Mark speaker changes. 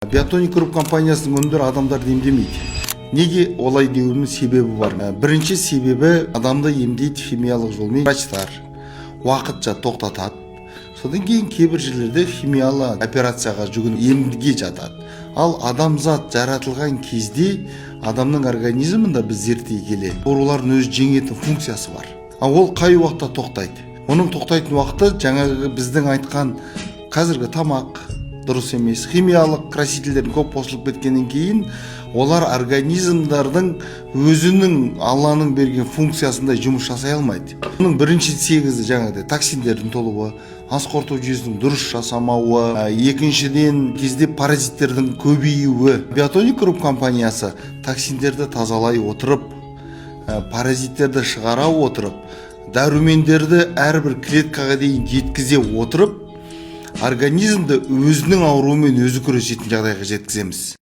Speaker 1: Biotonic Group компаниясының өнімдері адамдарды емдемейді. Неге олай деуінің себебі бар. Бірінші себебі адамды емдейді химиялық жолмен врачтар уақытша тоқтатады. Содан кейін кейбір жерлерде химиялық операцияға жүгініп емдеуге жатады. Ал адамзат жаратылған кезде адамның организмында біз зерттей келе аурулардың өз жеңетін функциясы бар. Ол қай уақытта тоқтайды? Оның тоқтайтын уақыты жаңағы біздің айтқан қазіргі тамақ дұрыс емес, химиялық красителердің көп қосылып кеткеннен кейін олар организмдардың өзінің Алланың берген функциясында жұмыс жасай алмайды. Оның бірінші сегізі жаңағыдай токсиндердің толуы, ас қорыту жүйесінің дұрыс жасамауы, екіншіден кезде паразиттердің көбеюі. Biotonic Group компаниясы токсиндерді тазалай отырып, паразиттерді шығара отырып, дәрумендерді әрбір клеткаға дейін жеткізе отырып, организмді өзінің ауруымен өзі күресетін жағдайға жеткіземіз.